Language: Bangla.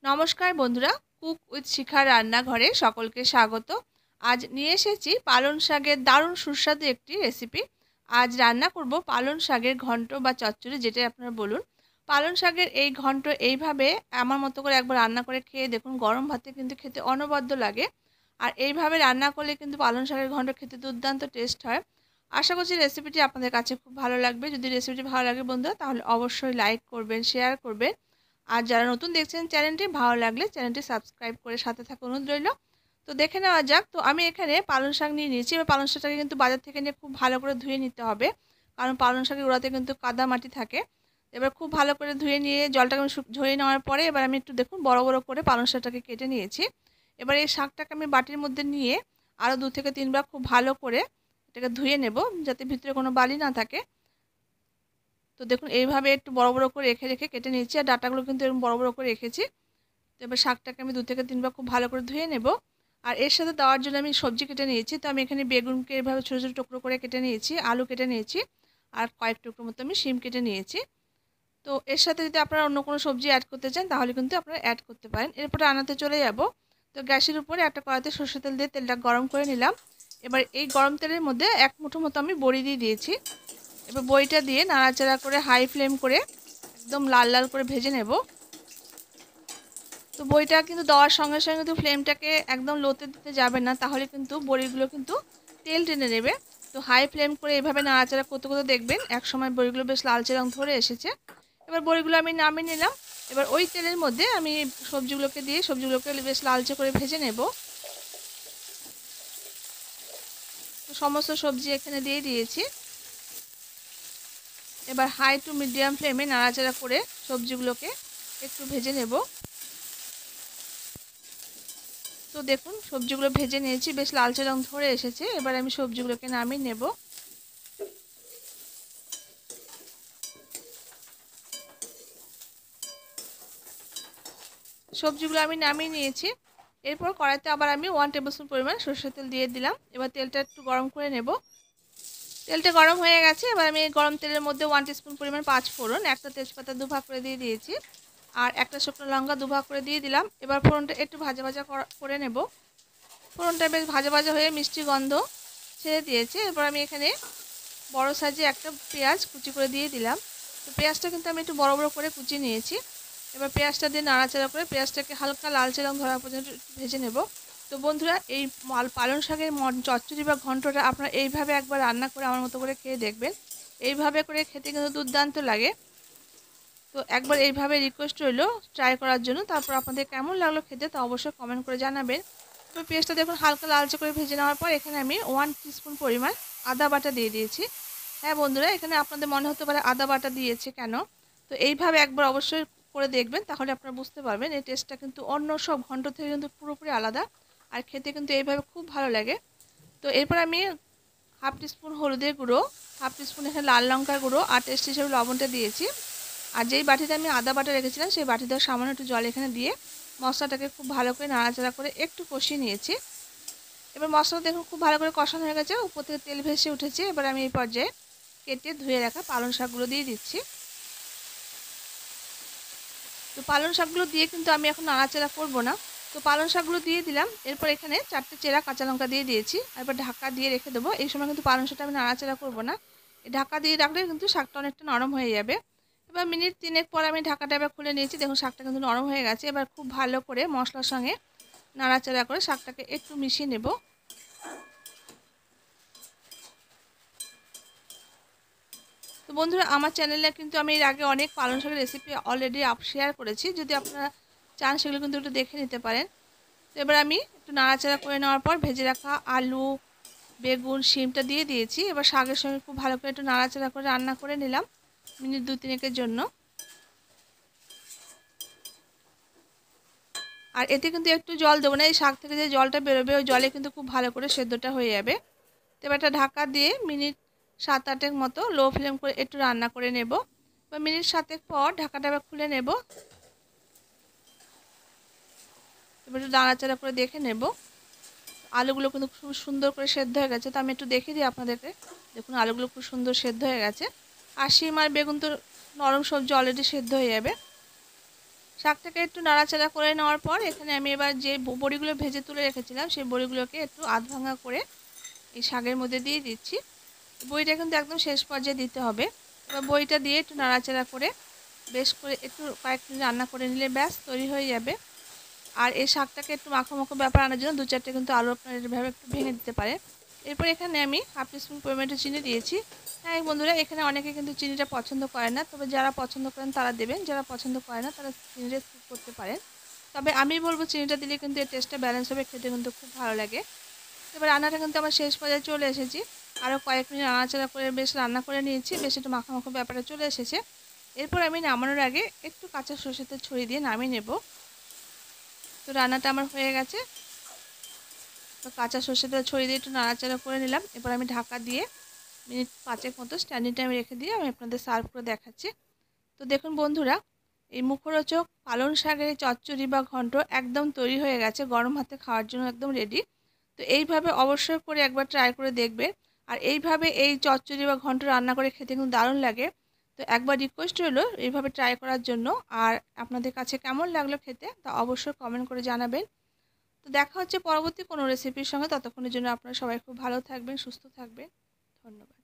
নমস্কার বন্ধুরা, কুক উইথ শিখার রান্নাঘরে সকলকে স্বাগত। আজ নিয়ে এসেছি পালং শাকের দারুণ সুস্বাদু একটি রেসিপি। আজ রান্না করব পালং শাকের ঘন্ট বা চচ্চড়ি, যেটাই আপনারা বলুন। পালং শাকের এই ঘন্ট এইভাবে আমার মতো করে একবার রান্না করে খেয়ে দেখুন, গরম ভাতে কিন্তু খেতে অনবদ্য লাগে। আর এইভাবে রান্না করলে কিন্তু পালং শাকের ঘন্ট খেতে দুর্দান্ত টেস্ট হয়। আশা করছি রেসিপিটি আপনাদের কাছে খুব ভালো লাগবে। যদি রেসিপিটি ভালো লাগে বন্ধুরা, তাহলে অবশ্যই লাইক করবেন, শেয়ার করবেন। আর যারা নতুন দেখছেন চ্যানেলটি, ভালো লাগলে চ্যানেলটি সাবস্ক্রাইব করে সাথে থাকা অনুরোধ রইল। তো দেখে নেওয়া যাক। তো আমি এখানে পালং শাক নিয়ে নিয়েছি। এবার পালং শাকটাকে কিন্তু বাজার থেকে নিয়ে খুব ভালো করে ধুয়ে নিতে হবে, কারণ পালং শাকের গোড়াতে কিন্তু কাদা মাটি থাকে। এবার খুব ভালো করে ধুয়ে নিয়ে জলটাকে আমি ঝরিয়ে নেওয়ার পরে এবার আমি একটু দেখুন বড় বড় করে পালং শাকটাকে কেটে নিয়েছি। এবার এই শাকটাকে আমি বাটির মধ্যে নিয়ে আরও 2 থেকে 3 বার খুব ভালো করে এটাকে ধুয়ে নেব, যাতে ভিতরে কোনো বালি না থাকে। তো দেখুন এইভাবে একটু বড় বড় করে রেখে রেখে কেটে নিয়েছি, আর ডাটাগুলো কিন্তু এরকম বড় বড় করে রেখেছি। তো এবার শাকটাকে আমি 2 থেকে 3 বার খুব ভালো করে ধুয়ে নেব। আর এর সাথে দেওয়ার জন্য আমি সবজি কেটে নিয়েছি। তো আমি এখানে বেগুনকে এভাবে ছোটো ছোটো টুকরো করে কেটে নিয়েছি, আলু কেটে নিয়েছি, আর কয়েক টুকরো মতো আমি শিম কেটে নিয়েছি। তো এর সাথে যদি আপনারা অন্য কোনো সবজি অ্যাড করতে চান তাহলে কিন্তু আপনারা অ্যাড করতে পারেন। এরপরে রান্নাতে চলে যাব। তো গ্যাসের উপরে একটা কড়াইতে সরষের তেল দিয়ে তেলটা গরম করে নিলাম। এবার এই গরম তেলের মধ্যে 1 মুঠো মতো আমি বড়ি দিয়ে দিয়েছি। এবার বড়িটা দিয়ে নাড়াচাড়া করে হাই ফ্লেম করে একদম লাল লাল করে ভেজে নেব। তো বড়িটা কিন্তু দেওয়ার সঙ্গে সঙ্গে কিন্তু ফ্লেমটাকে একদম লোতে দিতে যাবে না, তাহলে কিন্তু বড়িগুলো কিন্তু তেল টেনে নেবে। তো হাই ফ্লেম করে এভাবে নাড়াচাড়া করতে করতে দেখবেন একসময় বড়িগুলো বেশ লালচে রং ধরে এসেছে। এবার বড়িগুলো আমি নামিয়ে নিলাম। এবার ওই তেলের মধ্যে আমি সবজিগুলোকে দিয়ে সবজিগুলোকে বেশ লালচে করে ভেজে নেব। তো সমস্ত সবজি এখানে দিয়ে দিয়েছি। এবার হাই টু মিডিয়াম ফ্লেমে নাড়াচাড়া করে সবজিগুলোকে একটু ভেজে নেব। তো দেখুন সবজিগুলো ভেজে নিয়েছি, বেশ লালচে রং ধরে এসেছে। এবার আমি সবজিগুলোকে নামিয়ে নেব। সবজিগুলো আমি নামিয়ে নিয়েছি। এরপর কড়াইতে আবার আমি 1 টেবিলস্পুন পরিমাণ সরষের তেল দিয়ে দিলাম। এবার তেলটা একটু গরম করে নেব। তেলটা গরম হয়ে গেছে। এবার আমি এই গরম তেলের মধ্যে 1 টিস্পুন পরিমাণ 5 ফোড়ন, একটা তেজপাতা 2 ভাগ করে দিয়ে দিয়েছি, আর একটা শুকনো লঙ্কা 2 ভাগ করে দিয়ে দিলাম। এবার ফোড়নটা একটু ভাজা ভাজা করে নেব। ফোড়নটা বেশ ভাজা ভাজা হয়ে মিষ্টি গন্ধ ছেড়ে দিয়েছে। এবার আমি এখানে বড় সাইজে একটা পেঁয়াজ কুচি করে দিয়ে দিলাম। তো পেঁয়াজটা কিন্তু আমি একটু বড় বড় করে কুচিয়ে নিয়েছি। এবার পেঁয়াজটা দিয়ে নাড়াচাড়া করে পেঁয়াজটাকে হালকা লালচে রং ধরা পর্যন্ত ভেজে নেব। তো বন্ধুরা, এই পালং শাকের চচ্চড়ি বা ঘন্টটা আপনারা এইভাবে একবার রান্না করে আমার মতো করে খেয়ে দেখবেন। এইভাবে করে খেতে কিন্তু দুর্দান্ত লাগে। তো একবার এইভাবে রিকোয়েস্ট রইল ট্রাই করার জন্য। তারপর আপনাদের কেমন লাগলো খেতে তা অবশ্যই কমেন্ট করে জানাবেন। তো পেঁয়াজটা দেখুন হালকা লালচে করে ভেজে নেওয়ার পর এখানে আমি 1 টিস্পুন পরিমাণ আদা বাটা দিয়ে দিয়েছি। হ্যাঁ বন্ধুরা, এখানে আপনাদের মনে হতে পারে আদা বাটা দিয়েছে কেন। তো এইভাবে একবার অবশ্যই করে দেখবেন, তাহলে আপনারা বুঝতে পারবেন এই টেস্টটা কিন্তু অন্য সব ঘন্ট থেকে কিন্তু পুরোপুরি আলাদা। আর খেতে কিন্তু এইভাবে খুব ভালো লাগে। তো এরপর আমি 1/2 টিস্পুন হলুদের গুঁড়ো, 1/2 টিস্পুন এখানে লাল লঙ্কার গুঁড়ো আর টেস্ট হিসেবে লবণটা দিয়েছি। আর যেই বাটিতে আমি আদা বাটা রেখেছিলাম সেই বাটিতে সামান্য একটু জল এখানে দিয়ে মশলাটাকে খুব ভালো করে নাড়াচাড়া করে একটু কষিয়ে নিয়েছি। এবার মশলা দেখুন খুব ভালো করে কষানো হয়ে গেছে, উপর থেকে তেল ভেসে উঠেছে। এবার আমি এই পর্যায়ে কেটে ধুয়ে রাখা পালং শাকগুলো দিয়ে দিচ্ছি। তো পালং শাকগুলো দিয়ে কিন্তু আমি এখন নাড়াচাড়া করব না। তো পালং শাকগুলো দিয়ে দিলাম। এরপর এখানে 4টে চেরা কাঁচা লঙ্কা দিয়ে দিয়েছি। এরপর ঢাকা দিয়ে রেখে দেবো। এই সময় কিন্তু পালং শাকটা আমি নাড়াচাড়া করব না। এই ঢাকা দিয়ে রাখলে কিন্তু শাকটা অনেকটা নরম হয়ে যাবে। এবার মিনিট 3 পর আমি ঢাকাটা এবার খুলে নিয়েছি। দেখুন শাকটা কিন্তু নরম হয়ে গেছে। এবার খুব ভালো করে মশলার সঙ্গে নাড়াচাড়া করে শাকটাকে একটু মিশিয়ে নেব। তো বন্ধুরা, আমার চ্যানেলে কিন্তু আমি এর আগে অনেক পালং শাকের রেসিপি অলরেডি শেয়ার করেছি। যদি আপনারা চান সেগুলো কিন্তু একটু দেখে নিতে পারেন। তো এবার আমি একটু নাড়াচাড়া করে নেওয়ার পর ভেজে রাখা আলু, বেগুন, শিমটা দিয়ে দিয়েছি। এবার শাকের সঙ্গে খুব ভালো করে একটু নাড়াচাড়া করে রান্না করে নিলাম মিনিট 2-3 জন্য। আর এতে কিন্তু একটু জল দেবো না, এই শাক থেকে যে জলটা বেরোবে ওই জলে কিন্তু খুব ভালো করে সেদ্ধটা হয়ে যাবে। তো এবার একটা ঢাকা দিয়ে মিনিট 7-8 মতো লো ফ্লেম করে একটু রান্না করে নেব। বা মিনিট 7 পর ঢাকাটা আবার খুলে নেব। এবার একটু নাড়াচাড়া করে দেখে নেব। আলুগুলো কিন্তু খুব সুন্দর করে সেদ্ধ হয়ে গেছে। তো আমি একটু দেখে দিই আপনাদেরকে। দেখুন আলুগুলো খুব সুন্দর সেদ্ধ হয়ে গেছে। আর শিম আর বেগুন তো নরম সবজি অলরেডি সেদ্ধ হয়ে যাবে। শাকটাকে একটু নাড়াচাড়া করে নেওয়ার পর এখানে আমি এবার যে বড়িগুলো ভেজে তুলে রেখেছিলাম সেই বড়িগুলোকে একটু আধ ভাঙা করে এই শাকের মধ্যে দিয়ে দিচ্ছি। বড়িটা কিন্তু একদম শেষ পর্যায়ে দিতে হবে। এবার বড়িটা দিয়ে একটু নাড়াচাড়া করে বেশ করে একটু কয়েক মিনিট রান্না করে নিলে ব্যাস তৈরি হয়ে যাবে। আর এই শাকটাকে একটু মাখো মাখো ব্যাপার আনার জন্য 2-4টে কিন্তু আলু আপনারা এভাবে একটু ভেঙে দিতে পারেন। এরপর এখানে আমি হাফ টিস্পুন পরিমাণ চিনি দিয়েছি। হ্যাঁ বন্ধুরা, এখানে অনেকে কিন্তু চিনিটা পছন্দ করে না, তবে যারা পছন্দ করেন তারা দেবেন, যারা পছন্দ করে না তারা চিনিটা স্কিপ করতে পারেন। তবে আমি বলবো চিনিটা দিলে কিন্তু এর টেস্টটা ব্যালেন্স হবে, খেতে কিন্তু খুব ভালো লাগে। এবার রান্নাটা কিন্তু আমার শেষ পর্যায়ে চলে এসেছি। আরও কয়েক মিনিট নাড়াচাড়া করে বেশ রান্না করে নিয়েছি, বেশ একটু মাখো মাখো ব্যাপারটা চলে এসেছে। এরপর আমি নামানোর আগে একটু কাঁচা সরষের তেল ছড়িয়ে দিয়ে নামিয়ে নেব। তো রান্নাটা আমার হয়ে গেছে। তো কাঁচা সরষের তেল ছড়িয়ে দিয়ে একটু নাড়াচাড়া করে নিলাম। এবার আমি ঢাকা দিয়ে মিনিট 5 মতো স্ট্যান্ডিং টাইমে রেখে দিয়ে আমি আপনাদের সার্ভ করে দেখাচ্ছি। তো দেখুন বন্ধুরা, এই মুখরোচক পালং শাকের চচ্চড়ি বা ঘন্ট একদম তৈরি হয়ে গেছে, গরম ভাতে খাওয়ার জন্য একদম রেডি। তো এইভাবে অবশ্যই করে একবার ট্রাই করে দেখবে। আর এইভাবে এই চচ্চড়ি বা ঘন্ট রান্না করে খেতে কিন্তু দারুণ লাগে। তো একবার রিকোয়েস্ট রইলো এইভাবে ট্রাই করার জন্য। আর আপনাদের কাছে কেমন লাগলো খেতে তা অবশ্যই কমেন্ট করে জানাবেন। তো দেখা হচ্ছে পরবর্তী কোনো রেসিপির সঙ্গে। ততক্ষণের জন্য আপনারা সবাই খুব ভালো থাকবেন, সুস্থ থাকবেন। ধন্যবাদ।